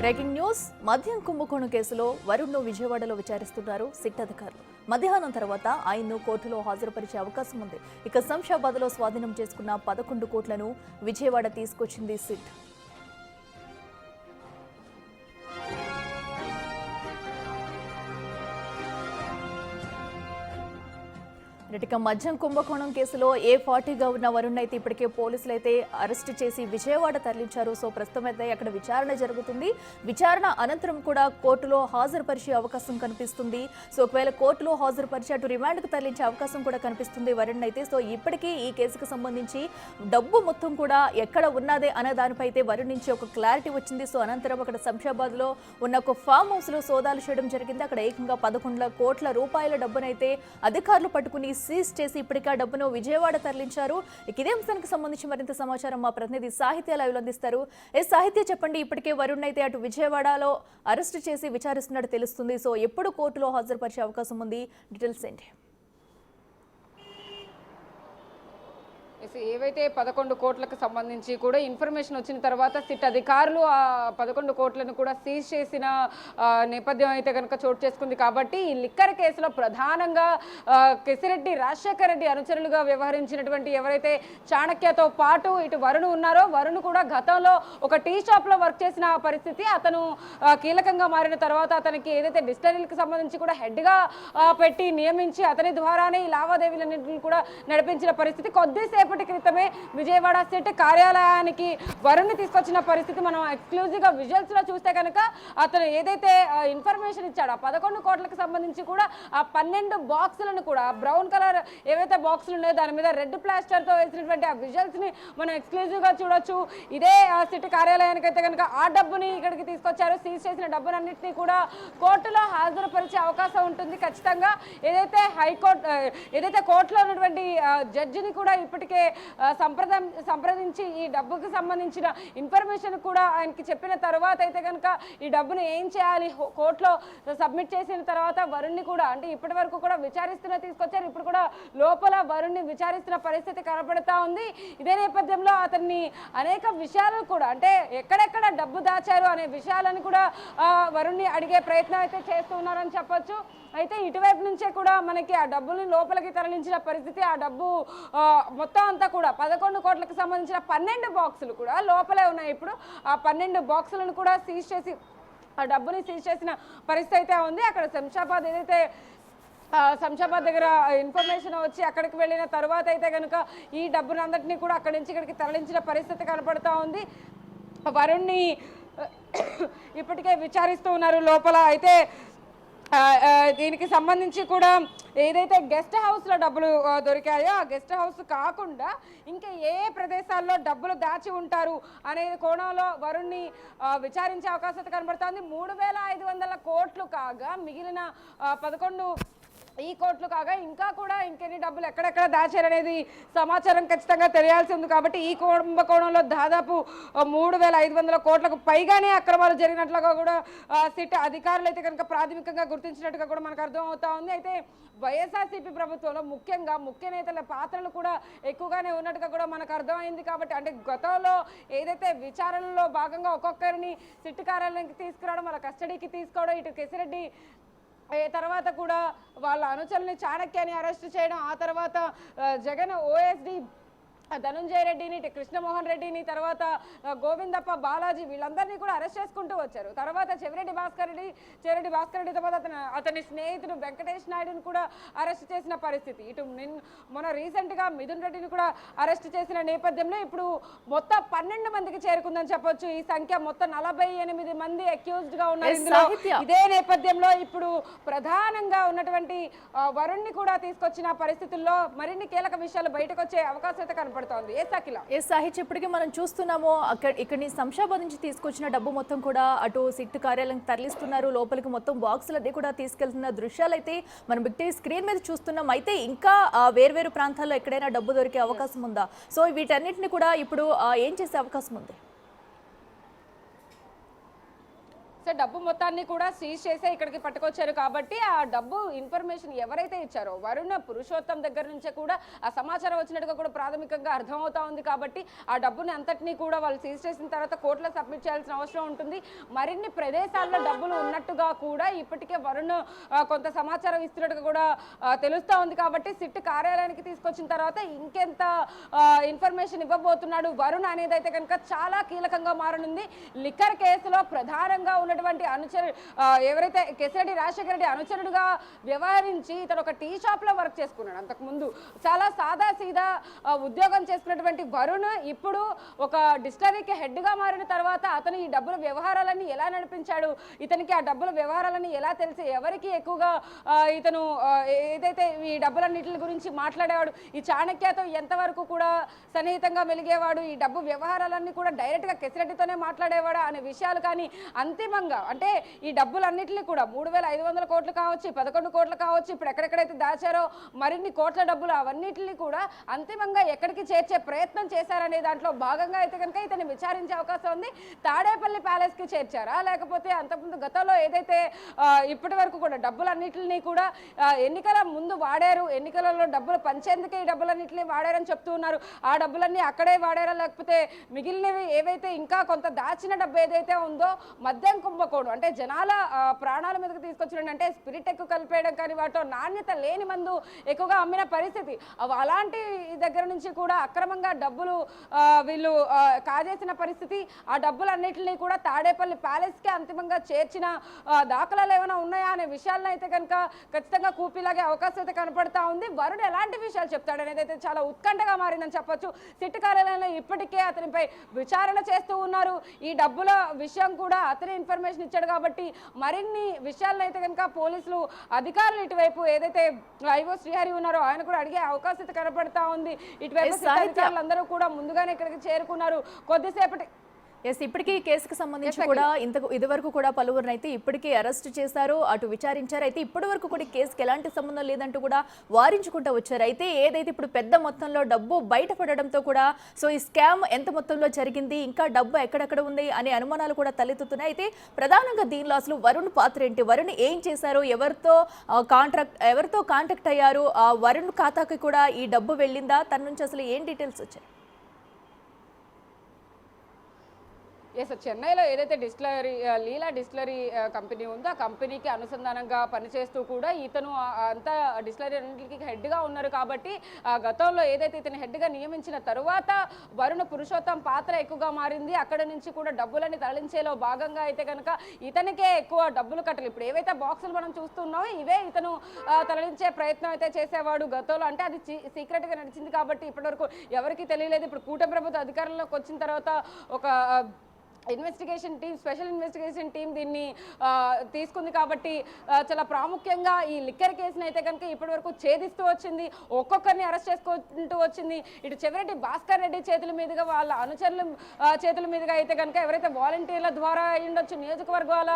Breaking news. మద్యం కుంభకోణం కేసులో వరుణ్ను విజయవాడలో విచారిస్తున్నారు సిట్ అధికారులు. మధ్యాహ్నం తర్వాత ఆయన్ను కోర్టులో హాజరుపరిచే అవకాశం ఉంది. ఇక శంషాబాద్లో స్వాధీనం చేసుకున్న 11 కోట్లను విజయవాడ తీసుకొచ్చింది సిట్. ఇక మద్యం కుంభకోణం కేసులో A40గా ఉన్న వరుణ్ అయితే ఇప్పటికే పోలీసులు అయితే అరెస్ట్ చేసి విజయవాడ తరలించారు. సో ప్రస్తుతం అయితే అక్కడ విచారణ జరుగుతుంది. విచారణ అనంతరం కూడా కోర్టులో హాజరుపరిచే అవకాశం కనిపిస్తుంది. సో ఒకవేళ కోర్టులో హాజరుపరిచి అటు రిమాండ్కు తరలించే అవకాశం కూడా కనిపిస్తుంది వరుణ్ అయితే. సో ఇప్పటికీ ఈ కేసుకు సంబంధించి డబ్బు మొత్తం కూడా ఎక్కడ ఉన్నదే అనే దానిపై అయితే వరుణ్ నుంచి ఒక క్లారిటీ వచ్చింది. సో అనంతరం అక్కడ శంషాబాద్లో ఉన్న ఒక ఫామ్ హౌస్లో సోదాలు చేయడం జరిగింది. అక్కడ ఏకంగా 11 కోట్ల రూపాయల డబ్బునైతే అధికారులు పట్టుకుని సీజ్ చేసి ఇప్పటికే డబ్బును విజయవాడ తరలించారు. ఇదే అంశానికి సంబంధించి మరింత సమాచారం మా ప్రతినిధి సాహిత్య లైవ్ లో అందిస్తారు. సాహిత్య చెప్పండి, ఇప్పటికే వరుణ్ అయితే అటు విజయవాడలో అరెస్ట్ చేసి విచారిస్తున్నట్టు తెలుస్తుంది. సో ఎప్పుడు కోర్టులో హాజరుపరిచే అవకాశం ఉంది? డీటెయిల్స్ ఏంటి? ఏవైతే 11 కోట్లకు సంబంధించి కూడా ఇన్ఫర్మేషన్ వచ్చిన తర్వాత సిట్ అధికారులు ఆ 11 కోట్లను కూడా సీజ్ చేసిన నేపథ్యం అయితే కనుక చోటు చేసుకుంది. కాబట్టి ఈ లిక్కర్ కేసులో ప్రధానంగా కెసిరెడ్డి రాజశేఖర రెడ్డి అనుచరులుగా వ్యవహరించినటువంటి ఎవరైతే చాణక్యతో పాటు ఇటు వరుణ్ ఉన్నారో, వరుణ్ కూడా గతంలో ఒక టీ షాప్లో వర్క్ చేసిన పరిస్థితి. అతను కీలకంగా మారిన తర్వాత అతనికి ఏదైతే డిస్టరీలకు సంబంధించి కూడా హెడ్గా పెట్టి నియమించి అతని ద్వారానే ఈ లావాదేవీలన్నింటినీ కూడా నడిపించిన పరిస్థితి. కొద్దిసేపు క్రితమే విజయవాడ సిట్ కార్యాలయానికి వరుణ్ని తీసుకొచ్చిన పరిస్థితి మనం ఎక్స్క్లూజివ్గా విజువల్స్ లో చూస్తే కనుక అతను ఏదైతే ఇన్ఫర్మేషన్ ఇచ్చాడో 11 కోట్లకు సంబంధించి కూడా ఆ 12 బాక్సులను కూడా బ్రౌన్ కలర్ ఏవైతే బాక్సులు ఉన్నాయో దాని మీద రెడ్ ప్లాస్టర్ తో వేసినటువంటి ఆ విజువల్స్ ని మనం ఎక్స్క్లూజివ్ గా చూడొచ్చు. ఇదే సిట్ కార్యాలయానికి అయితే కనుక ఆ డబ్బుని ఇక్కడికి తీసుకొచ్చారు. సీజ్ చేసిన డబ్బునన్నింటినీ కూడా కోర్టులో హాజరుపరిచే అవకాశం ఉంటుంది ఖచ్చితంగా. ఏదైతే కోర్టులో ఉన్నటువంటి జడ్జిని కూడా ఇప్పటికే సంప్రదించి ఈ డబ్బుకి సంబంధించిన ఇన్ఫర్మేషన్ కూడా ఆయనకి చెప్పిన తర్వాత అయితే కనుక ఈ డబ్బును ఏం చేయాలి కోర్టులో సబ్మిట్ చేసిన తర్వాత వరుణ్ని కూడా అంటే ఇప్పటి వరకు కూడా తీసుకొచ్చారు. ఇప్పుడు కూడా లోపల వరుణ్ని విచారిస్తున్న పరిస్థితి కనపడతా ఉంది. ఇదే నేపథ్యంలో అతన్ని అనేక విషయాలు కూడా అంటే ఎక్కడెక్కడ డబ్బు దాచారు అనే విషయాలను కూడా వరుణ్ని అడిగే ప్రయత్నం అయితే చేస్తూ ఉన్నారని చెప్పొచ్చు. అయితే ఇటువైపు నుంచే కూడా మనకి ఆ డబ్బుని లోపలికి తరలించిన పరిస్థితి. ఆ డబ్బు మొత్తం అంతా కూడా 11 కోట్లకు సంబంధించిన 12 బాక్సులు కూడా లోపలే ఉన్నాయి. ఇప్పుడు ఆ 12 బాక్సులను కూడా సీజ్ చేసి ఆ డబ్బుని సీజ్ చేసిన పరిస్థితి అయితే ఉంది. అక్కడ శంషాబాద్ దగ్గర ఇన్ఫర్మేషన్ వచ్చి అక్కడికి వెళ్ళిన తర్వాత అయితే కనుక ఈ డబ్బుని అందరినీ కూడా అక్కడి నుంచి ఇక్కడికి తరలించిన పరిస్థితి కనపడతా ఉంది. వరుణ్ని ఇప్పటికే విచారిస్తూ ఉన్నారు లోపల. అయితే దీనికి సంబంధించి కూడా ఏదైతే గెస్ట్ హౌస్లో డబ్బులు దొరికాయో ఆ గెస్ట్ హౌస్ కాకుండా ఇంకా ఏ ప్రదేశాల్లో డబ్బులు దాచి ఉంటారు అనే కోణంలో వరుణ్ని విచారించే అవకాశం కనబడుతోంది. 3,500 కోట్లు కాగా మిగిలిన 11 ఈ కోట్లు కాగా ఇంకా కూడా ఇంకెన్ని డబ్బులు ఎక్కడెక్కడ దాచారనేది సమాచారం ఖచ్చితంగా తెలియాల్సి ఉంది. కాబట్టి ఈ కుంభకోణంలో దాదాపు 3,500 కోట్లకు పైగానే అక్రమాలు జరిగినట్లుగా కూడా సిట్ అధికారులు అయితే కనుక ప్రాథమికంగా గుర్తించినట్టుగా కూడా మనకు అర్థం అవుతా ఉంది. అయితే వైఎస్ఆర్సీపీ ప్రభుత్వంలో ముఖ్యంగా ముఖ్య నేతల పాత్రలు కూడా ఎక్కువగానే ఉన్నట్టుగా కూడా మనకు అర్థమైంది. కాబట్టి అంటే గతంలో ఏదైతే విచారణలో భాగంగా ఒక్కొక్కరిని సిట్ కార్యాలయానికి తీసుకురావడం, వాళ్ళ కస్టడీకి తీసుకోవడం, ఇటు కెసిరెడ్డి తర్వాత కూడా వాళ్ళ అనుచరుల్ని చాణక్యాన్ని అరెస్ట్ చేయడం, ఆ తర్వాత జగన్ ఓఎస్డి ధనుంజయ రెడ్డిని, కృష్ణమోహన్ రెడ్డిని, తర్వాత గోవిందప్ప, బాలాజీ వీళ్ళందరినీ కూడా అరెస్ట్ చేసుకుంటూ వచ్చారు. తర్వాత చెవిరెడ్డి భాస్కర్ రెడ్డితో పాటు అతని స్నేహితుడు వెంకటేష్ నాయుడుని కూడా అరెస్ట్ చేసిన పరిస్థితి. ఇటు మొన్న రీసెంట్గా మిథున్ రెడ్డిని కూడా అరెస్ట్ చేసిన నేపథ్యంలో ఇప్పుడు మొత్తం 12 మందికి చేరుకుందని చెప్పొచ్చు. ఈ సంఖ్య మొత్తం 48 మంది అక్యూజ్డ్ గా ఉన్నారు ఇందులో. ఇదే నేపథ్యంలో ఇప్పుడు ప్రధానంగా ఉన్నటువంటి వరుణ్ని కూడా తీసుకొచ్చిన పరిస్థితుల్లో మరిన్ని కీలక విషయాలు బయటకు వచ్చే అవకాశం అయితే కనపడుతుంది. సాహిత్య ఇప్పటికీ మనం చూస్తున్నాము ఇక్కడి శంషాబాద్ నుంచి తీసుకొచ్చిన డబ్బు మొత్తం కూడా అటు సిట్ కార్యాలయం తరలిస్తున్నారు. లోపలికి మొత్తం బాక్సులు అదే కూడా తీసుకెళ్తున్న దృశ్యాలు అయితే మనం బిగ్ టీవీ స్క్రీన్ మీద చూస్తున్నాం. అయితే ఇంకా వేర్వేరు ప్రాంతాల్లో ఎక్కడైనా డబ్బు దొరికే అవకాశం ఉందా? సో వీటన్నిటిని కూడా ఇప్పుడు ఏం చేసే అవకాశం ఉంది? సో డబ్బు మొత్తాన్ని కూడా సీజ్ చేసే ఇక్కడికి పట్టుకొచ్చారు కాబట్టి ఆ డబ్బు ఇన్ఫర్మేషన్ ఎవరైతే ఇచ్చారో వరుణ్ పురుషోత్తం దగ్గర నుంచే కూడా ఆ సమాచారం వచ్చినట్టుగా కూడా ప్రాథమికంగా అర్థమవుతా ఉంది. కాబట్టి ఆ డబ్బుని అంతటినీ కూడా వాళ్ళు సీజ్ చేసిన తర్వాత కోర్టులో సబ్మిట్ చేయాల్సిన అవసరం ఉంటుంది. మరిన్ని ప్రదేశాల్లో డబ్బులు ఉన్నట్టుగా కూడా ఇప్పటికే వరుణ్ కొంత సమాచారం ఇస్తున్నట్టుగా కూడా తెలుస్తూ ఉంది. కాబట్టి సిట్ కార్యాలయానికి తీసుకొచ్చిన తర్వాత ఇంకెంత ఇన్ఫర్మేషన్ ఇవ్వబోతున్నాడు వరుణ్ అనేది అయితే కనుక చాలా కీలకంగా మారనుంది. లిక్కర్ కేసులో ప్రధానంగా ఉన్నటువంటి అనుచరుడు ఎవరైతే కేసిరెడ్డి రాజశేఖర రెడ్డి అనుచరుడుగా వ్యవహరించి ఇతను ఒక టీ షాప్ లో వర్క్ చేసుకున్నాడు. అంతకుముందు చాలా సాదా సీదా ఉద్యోగం చేసుకున్నటువంటి వరుణ్ ఇప్పుడు ఒక డిస్టిలరీకి హెడ్ గా మారిన తర్వాత అతను ఈ డబ్బుల వ్యవహారాలన్నీ ఎలా నడిపించాడు, ఇతనికి ఆ డబ్బుల వ్యవహారాలన్నీ ఎలా తెలిసి ఎవరికి ఎక్కువగా ఇతను ఏదైతే ఈ డబ్బులన్నిటి గురించి మాట్లాడేవాడు, ఈ చాణక్యతో ఎంతవరకు కూడా సన్నిహితంగా మెలిగేవాడు, ఈ డబ్బు వ్యవహారాలన్నీ కూడా డైరెక్ట్ గా కేసిరెడ్డితోనే మాట్లాడేవాడా అనే విషయాలు కానీ అంతిమంగా అంటే ఈ డబ్బులన్నింటినీ కూడా 3,500 కోట్లు కావచ్చు, 11 కోట్లు కావచ్చు, ఇప్పుడు ఎక్కడెక్కడైతే దాచారో మరిన్ని కోట్ల డబ్బులు అవన్నిటిని కూడా అంతిమంగా ఎక్కడికి చేర్చే ప్రయత్నం చేశారనే దాంట్లో భాగంగా అయితే కనుక ఇతన్ని విచారించే అవకాశం ఉంది. తాడేపల్లి ప్యాలెస్ కి చేర్చారా, లేకపోతే అంతకుముందు గతంలో ఏదైతే ఇప్పటి వరకు కూడా డబ్బులన్నింటినీ కూడా ఎన్నికల ముందు వాడారు, ఎన్నికలలో డబ్బులు పంచేందుకే ఈ డబ్బులన్నింటినీ వాడారని చెప్తూ ఉన్నారు. ఆ డబ్బులన్నీ అక్కడే వాడారా, లేకపోతే మిగిలినవి ఏవైతే ఇంకా కొంత దాచిన డబ్బు ఏదైతే ఉందో మద్యం కుంభకోణం అంటే జనాల ప్రాణాల మీదకి తీసుకొచ్చిన అంటే స్పిరిట్ ఎక్కువ కలిపేయడం కానీ వాటిలో నాణ్యత లేని మందు ఎక్కువగా అమ్మిన పరిస్థితి, అలాంటి దగ్గర నుంచి కూడా అక్రమంగా డబ్బులు వీళ్ళు కాజేసిన పరిస్థితి. ఆ డబ్బులన్నింటినీ కూడా తాడేపల్లి ప్యాలెస్కి అంతిమంగా చేర్చిన దాఖలాలు ఏమైనా ఉన్నాయా అనే విషయాలను అయితే కనుక ఖచ్చితంగా కూపీలాగే అవకాశం అయితే కనపడతా ఉంది. వరుణ్ ఎలాంటి విషయాలు చెప్తాడు అనేది అయితే చాలా ఉత్కంఠగా మారిందని చెప్పొచ్చు. సిట్ కార్యాలయంలో ఇప్పటికే అతనిపై విచారణ చేస్తూ ఉన్నారు. ఈ డబ్బుల విషయం కూడా అతని ఇన్ఫర్మేషన్ ఇచ్చాడు కాబట్టి మరిన్ని విషయాలను అయితే కనుక పోలీసులు అధికారులు ఇటువైపు ఏదైతే ఐఓ శ్రీహరి ఉన్నారో ఆయన కూడా అడిగే అవకాశం అయితే కనపడతా ఉంది. ఇటువైపు అధికారులు అందరూ కూడా ముందుగానే ఇక్కడికి చేరుకున్నారు. కొద్దిసేపటి ఇప్పటికీ కేసుకు సంబంధించి కూడా ఇదివరకు కూడా పలువురిని అయితే ఇప్పటికీ అరెస్ట్ చేశారు, అటు విచారించారు. అయితే ఇప్పటి వరకు కూడా కేసుకి ఎలాంటి సంబంధం లేదంటూ కూడా వారించుకుంటూ వచ్చారు. అయితే ఏదైతే ఇప్పుడు పెద్ద మొత్తంలో డబ్బు బయటపడడంతో కూడా సో ఈ స్కామ్ ఎంత మొత్తంలో జరిగింది, ఇంకా డబ్బు ఎక్కడెక్కడ ఉంది అనే అనుమానాలు కూడా తలెత్తుతున్నాయి. అయితే ప్రధానంగా దీనిలో అసలు వరుణ్ పాత్ర ఏంటి, వరుణ్ ఏం చేశారు, ఎవరితో కాంటాక్ట్ అయ్యారు, వరుణ్ ఖాతాకి కూడా ఈ డబ్బు వెళ్ళిందా, తన నుంచి అసలు ఏం డీటెయిల్స్ వచ్చాయి? చెన్నైలో ఏదైతే డిస్టిలరీ లీలా డిస్టిలరీ కంపెనీ ఉందో ఆ కంపెనీకి అనుసంధానంగా పనిచేస్తూ కూడా ఇతను అంతా డిస్టిలరీ అన్నింటికి హెడ్గా ఉన్నారు. కాబట్టి గతంలో ఏదైతే ఇతను హెడ్గా నియమించిన తరువాత వరుణ్ పురుషోత్తం పాత్ర ఎక్కువగా మారింది. అక్కడ నుంచి కూడా డబ్బులని తరలించేలో భాగంగా అయితే కనుక ఇతనికే ఎక్కువ డబ్బులు కట్టాలి. ఇప్పుడు ఏవైతే బాక్సులు మనం చూస్తున్నామో ఇవే ఇతను తరలించే ప్రయత్నం అయితే చేసేవాడు గతంలో. అంటే అది సీక్రెట్గా నడిచింది కాబట్టి ఇప్పటివరకు ఎవరికి తెలియలేదు. ఇప్పుడు కూటమి ప్రభుత్వ అధికారంలోకి వచ్చిన తర్వాత ఒక investigation team, special investigation team దీన్ని తీసుకుంది. కాబట్టి చాలా ప్రాముఖ్యంగా ఈ లిక్కర్ కేసుని అయితే కనుక ఇప్పటి వరకు ఛేదిస్తూ వచ్చింది, ఒక్కొక్కరిని అరెస్ట్ చేసుకుంటూ వచ్చింది. ఇటు చెవిరెడ్డి భాస్కర్ రెడ్డి చేతుల మీదుగా, వాళ్ళ అనుచరుల చేతుల మీదుగా అయితే కనుక ఎవరైతే వాలంటీర్ల ద్వారా అయి ఉండొచ్చు, నియోజకవర్గాల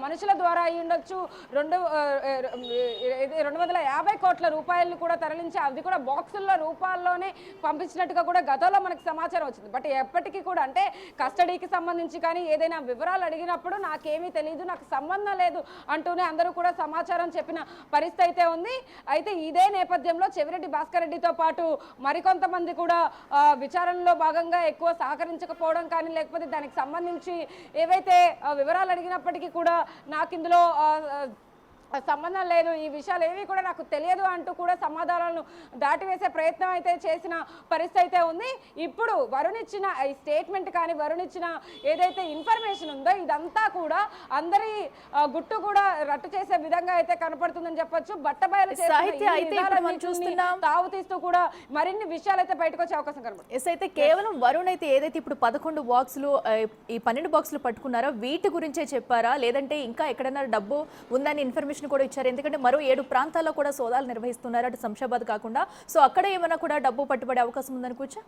మనుషుల ద్వారా అయి ఉండొచ్చు, 250 కోట్ల రూపాయలను కూడా తరలించి అది కూడా బాక్సుల్లో రూపాల్లోనే పంపించినట్టుగా కూడా గతంలో మనకు సమాచారం వచ్చింది. బట్ ఎప్పటికీ కూడా అంటే కస్టడీకి సంబంధించి కానీ ఏదైనా వివరాలు అడిగినప్పుడు నాకేమీ తెలియదు, నాకు సంబంధం లేదు అంటూనే అందరూ కూడా సమాచారం చెప్పిన పరిస్థితి అయితే ఉంది. అయితే ఇదే నేపథ్యంలో చెవిరెడ్డి భాస్కర్ రెడ్డితో పాటు మరికొంతమంది కూడా విచారణలో భాగంగా ఎక్కువ సహకరించకపోవడం కానీ, లేకపోతే దానికి సంబంధించి ఏవైతే వివరాలు అడిగినప్పటికీ కూడా నాకు ఇందులో సంబంధం లేదు, ఈ విషయాలు ఏవి కూడా నాకు తెలియదు అంటూ కూడా సమాధానాలను దాటివేసే ప్రయత్నం అయితే చేసిన పరిస్థితి అయితే ఉంది. ఇప్పుడు వరుణ్ ఇచ్చిన ఈ స్టేట్మెంట్ కానీ, వరుణ్ ఇచ్చిన ఏదైతే ఇన్ఫర్మేషన్ ఉందో ఇదంతా కూడా అందరి గుట్టు కూడా రట్టు చేసే విధంగా అయితే కనపడుతుందని చెప్పొచ్చు. బట్టబయలు తావు తీస్తూ కూడా మరిన్ని విషయాలు అయితే బయటకు వచ్చే అవకాశం కనపడుతుంది. అయితే కేవలం వరుణ్ అయితే ఏదైతే ఇప్పుడు 11 బాక్సులు ఈ 12 బాక్సులు పట్టుకున్నారో వీటి గురించే చెప్పారా, లేదంటే ఇంకా ఎక్కడైనా డబ్బు ఉందని ఇన్ఫర్మేషన్ కూడా ఇచ్చారు? ఎందుకంటే మరో 7 ప్రాంతాల్లో కూడా సోదాలు నిర్వహిస్తున్నారు, అటు శంషాబాద్ కాకుండా. సో అక్కడ ఏమైనా కూడా డబ్బు పట్టుబడే అవకాశం ఉందనుకోవచ్చా?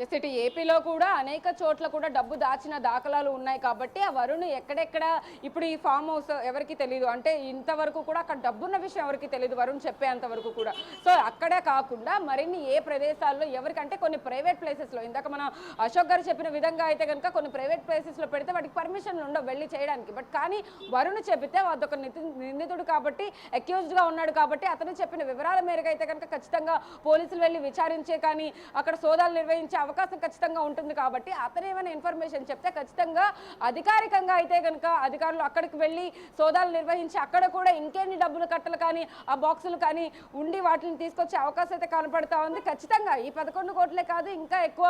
ఎస్, ఇటు ఏపీలో కూడా అనేక చోట్ల కూడా డబ్బు దాచిన దాఖలాలు ఉన్నాయి కాబట్టి ఆ వరుణ్ ఎక్కడెక్కడ ఇప్పుడు ఈ ఫామ్ హౌస్ ఎవరికి తెలియదు, అంటే ఇంతవరకు కూడా అక్కడ డబ్బున్న విషయం ఎవరికి తెలియదు వరుణ్ చెప్పేంత వరకు కూడా. సో అక్కడే కాకుండా మరిన్ని ఏ ప్రదేశాల్లో ఎవరికంటే కొన్ని ప్రైవేట్ ప్లేసెస్లో, ఇందాక మన అశోక్ గారు చెప్పిన విధంగా అయితే కనుక కొన్ని ప్రైవేట్ ప్లేసెస్లో పెడితే వాటికి పర్మిషన్ ఉండవు వెళ్ళి చేయడానికి. బట్ కానీ వరుణ్ చెబితే అదొక నిందితుడు కాబట్టి, అక్యూజ్డ్గా ఉన్నాడు కాబట్టి అతను చెప్పిన వివరాల మేరకు అయితే కనుక ఖచ్చితంగా పోలీసులు వెళ్ళి విచారించే కానీ అక్కడ సోదాలు నిర్వహించే అవకాశం ఖచ్చితంగా ఉంటుంది. కాబట్టి అతను ఏమైనా ఇన్ఫర్మేషన్ చెప్తే ఖచ్చితంగా అధికారికంగా అయితే కనుక అధికారులు అక్కడికి వెళ్ళి సోదాలు నిర్వహించి అక్కడ కూడా ఇంకెన్ని డబ్బులు కట్టలు కానీ ఆ బాక్సులు కానీ ఉండి వాటిని తీసుకొచ్చే అవకాశం అయితే కనపడతా ఉంది. ఖచ్చితంగా ఈ 11 కోట్లే కాదు, ఇంకా ఎక్కువ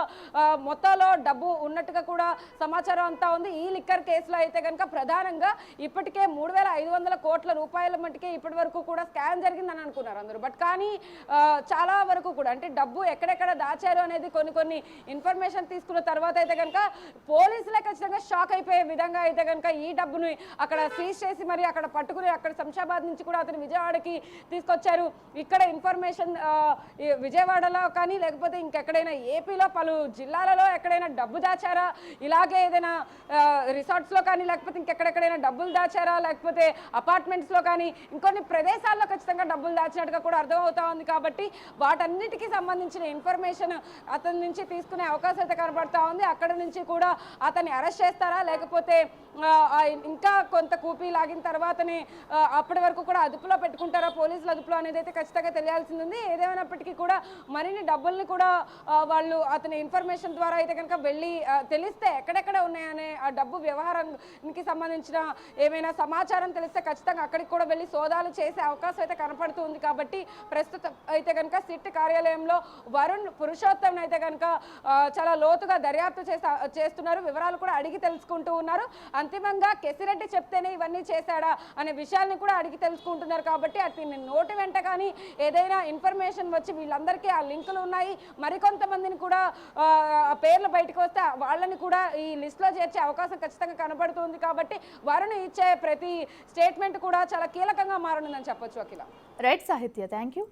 మొత్తంలో డబ్బు ఉన్నట్టుగా కూడా సమాచారం అంతా ఉంది. ఈ లిక్కర్ కేసులో అయితే కనుక ప్రధానంగా ఇప్పటికే 3,500 కోట్ల రూపాయల మటుకే ఇప్పటి వరకు కూడా స్కామ్ జరిగిందని అనుకున్నారు అందరూ. బట్ కానీ చాలా వరకు కూడా అంటే డబ్బు ఎక్కడెక్కడ దాచారు అనేది కొన్ని ఇన్ఫర్మేషన్ తీసుకున్న తర్వాత అయితే కనుక పోలీసులే ఖచ్చితంగా షాక్ అయిపోయే విధంగా అయితే కనుక ఈ డబ్బుని అక్కడ సీజ్ చేసి మరి అక్కడ పట్టుకుని అక్కడ శంషాబాద్ నుంచి కూడా అతను విజయవాడకి తీసుకొచ్చారు. ఇక్కడ ఇన్ఫర్మేషన్ విజయవాడలో కానీ లేకపోతే ఇంకెక్కడైనా ఏపీలో పలు జిల్లాలలో ఎక్కడైనా డబ్బు దాచారా, ఇలాగే ఏదైనా రిసార్ట్స్లో కానీ లేకపోతే ఇంకెక్కడెక్కడైనా డబ్బులు దాచారా, లేకపోతే అపార్ట్మెంట్స్లో కానీ ఇంకొన్ని ప్రదేశాల్లో ఖచ్చితంగా డబ్బులు దాచినట్టుగా కూడా అర్థమవుతా ఉంది. కాబట్టి వాటన్నిటికీ సంబంధించిన ఇన్ఫర్మేషన్ అతని నుంచి తీసుకునే అవకాశం అయితే కనబడతా ఉంది. అక్కడ నుంచి కూడా అతన్ని అరెస్ట్ చేస్తారా లేకపోతే ఇంకా కొంత కూపీ లాగిన తర్వాతనే అప్పటి వరకు కూడా అదుపులో పెట్టుకుంటారా పోలీసులు అదుపులో అనేది అయితే ఖచ్చితంగా తెలియాల్సింది ఉంది. ఏదేమైనప్పటికీ కూడా మరిన్ని డబ్బుల్ని కూడా వాళ్ళు అతని ఇన్ఫర్మేషన్ ద్వారా అయితే కనుక వెళ్ళి తెలిస్తే ఎక్కడెక్కడ ఉన్నాయనే ఆ డబ్బు వ్యవహారానికి సంబంధించిన ఏమైనా సమాచారం తెలిస్తే ఖచ్చితంగా అక్కడికి కూడా వెళ్ళి సోదాలు చేసే అవకాశం అయితే కనపడుతుంది. కాబట్టి ప్రస్తుతం అయితే కనుక సిట్ కార్యాలయంలో వరుణ్ పురుషోత్తం అయితే కనుక చాలా లోతుగా దర్యాప్తు చేస్తున్నారు, వివరాలు కూడా అడిగి తెలుసుకుంటూ ఉన్నారు. అంతిమంగా కేసిరెడ్డి చెప్తేనే ఇవన్నీ చేశాడా అనే విషయాన్ని కూడా అడిగి తెలుసుకుంటున్నారు. కాబట్టి అతని నోటి వెంట కానీ ఏదైనా ఇన్ఫర్మేషన్ వచ్చి వీళ్ళందరికీ ఆ లింకులు ఉన్నాయి, మరికొంతమందిని కూడా పేర్లు బయటకు వస్తే వాళ్ళని కూడా ఈ లిస్ట్లో చేర్చే అవకాశం ఖచ్చితంగా కనబడుతుంది. కాబట్టి వరుణ్ ఇచ్చే ప్రతి స్టేట్మెంట్ కూడా చాలా కీలకంగా మారనుందని చెప్పొచ్చు. అఖిల. రైట్ సాహిత్య, థ్యాంక్ యూ.